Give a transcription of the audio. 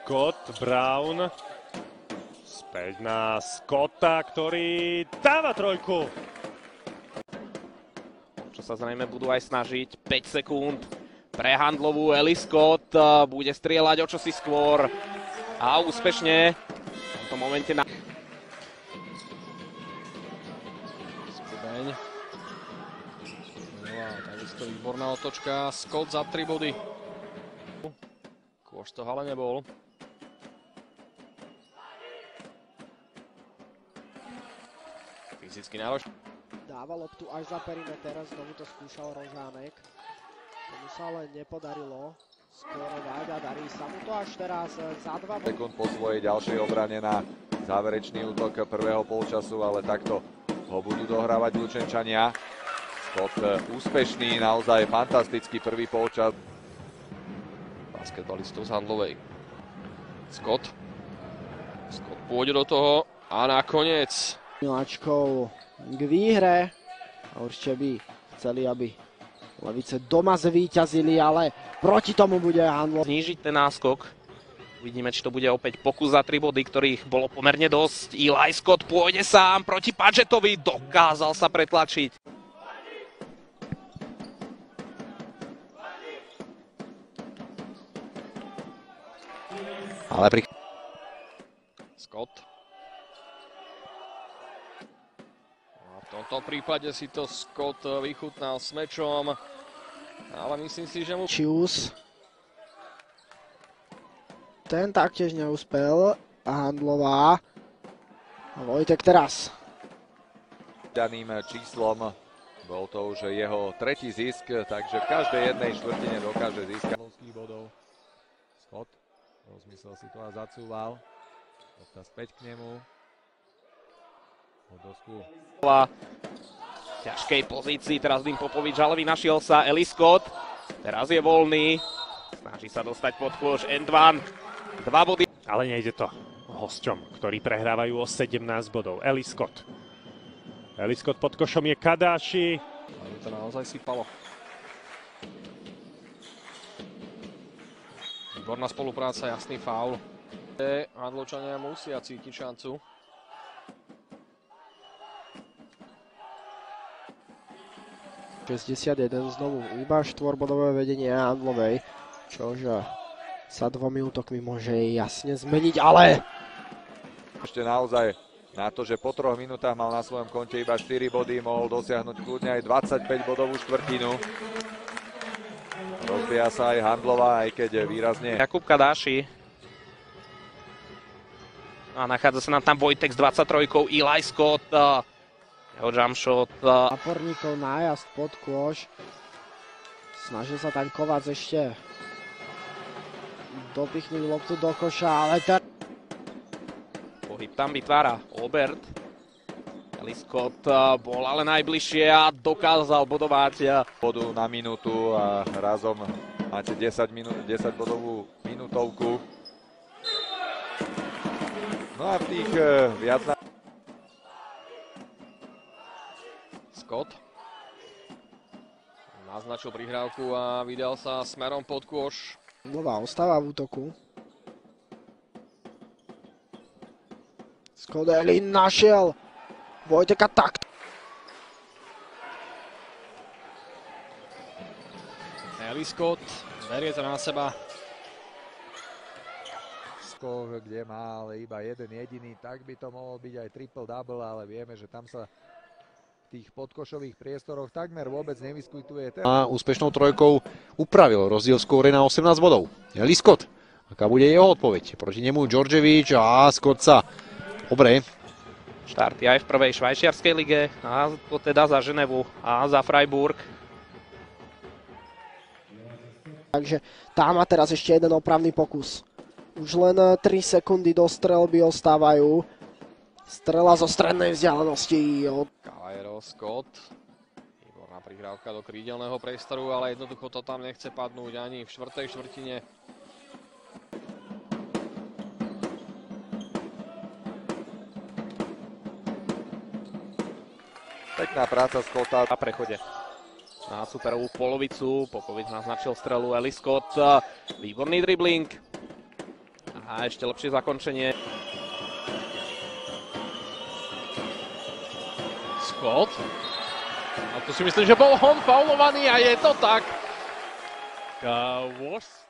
Scott Brown. Späť na Scotta, ktorý dáva trojku. Čo sa zrejme budú aj snažiť. 5 sekúnd pre handlovú. Eli Scott bude strieľať o čosi skôr. A úspešne v tomto momente na... Studeň. Takisto výborná otočka. Scott za 3 body. Kôž to ale nebol. Fyzicky náročný. Dáva loptu až za perimeter, znovu to skúšal Rožánek. Tomu sa ale nepodarilo skórovať a darí sa mu to až teraz za 2 sekúnd po svojej ďalšej obrane na záverečný útok prvého polčasu, ale takto ho budú dohrávať Lučenčania. Scott úspešný, naozaj fantastický prvý polčas. Basketbalistov z handlovej. Scott pôjde do toho a nakoniec miláčkov k výhre. A určite by chceli, aby Levice doma zvíťazili, ale proti tomu bude handlo. Znížiť ten náskok. Uvidíme, či to bude opäť pokus za 3 body, ktorých bolo pomerne dosť. Eli Scott pôjde sám proti Padgettovi. Dokázal sa pretlačiť. Ale pri... Scott. A v tomto prípade si to Scott vychutnal s mečom, ale myslím si, že mu... Chius. Ten taktiež neúspel. A handlová. A Vojtek teraz. daným číslom. Bol to už jeho tretí zisk, takže v každej jednej štvrtine dokáže získať bodov. Scott rozmyslel si to a zacúval. Lopta späť k nemu. Od dosku. V ťažkej pozícii, teraz Dim Popovič, ale vynašiel sa Eli Scott. Teraz je voľný. Snaží sa dostať pod kôš N2. 2 body. Ale nejde to hosťom, ktorí prehrávajú o 17 bodov. Eli Scott. Eli Scott pod košom je Kadáši. Ale to naozaj sypalo. Výborná spolupráca, jasný faul. Handlovčania musia cítiť šancu. Znovu iba 4-bodové vedenie handlovej, čože sa 2 útokmi môže jasne zmeniť, ale Ešte naozaj na to, že po 3 minútach mal na svojom konte iba 4 body, mohol dosiahnuť kľudne aj 25-bodovú štvrtinu. Rozbíja sa aj handlová, aj keď výrazne. Jakub Kadáši. A nachádza sa nám tam Vojtek s 23-kou, Eli Scott. Jeho jumpshot. Záporníkov nájazd pod kôš. Snažil sa tam Kovac ešte dopichnúť loptu do koša, ale Pohyb tam vytvára Obert. Eli Scott bol ale najbližšie a dokázal bodovať. Bodu na minútu a razom máte 10-bodovú minútovku. No a v tých viac na... Scott naznačil prihrávku a vydal sa smerom pod kôš. Nová ostáva v útoku. Scott Eli našiel Vojteka takto. Eli Scott berie to na seba. Skok, kde má ale iba jeden jediný, tak by to mohol byť aj triple-double, ale vieme, že tam sa v tých podkošových priestoroch takmer vôbec nevyskytuje. A úspešnou trojkou upravil rozdiel skóre na 18 bodov. Eli Scott, aká bude jeho odpoveď? Proti nemu Džordževič a Scott sa dobre. Štarty aj v prvej švajčiarskej lige, a to teda za Ženevu a za Freiburg. Takže tá má teraz ešte jeden opravný pokus. Už len 3 sekundy do strelby ostávajú. Strela zo strednej vzdialenosti. Caballero, Scott. Výborná prihrávka do krídelného priestoru, ale jednoducho to tam nechce padnúť ani v štvrtej štvrtine. Pekná práca Scotta. Na prechode na superovú polovicu. Popovič naznačil strelu, Eli Scott. Výborný dribling. A A ešte lepšie zakončenie. Scott. A tu si myslím, že bol on faulovaný a je to tak. Was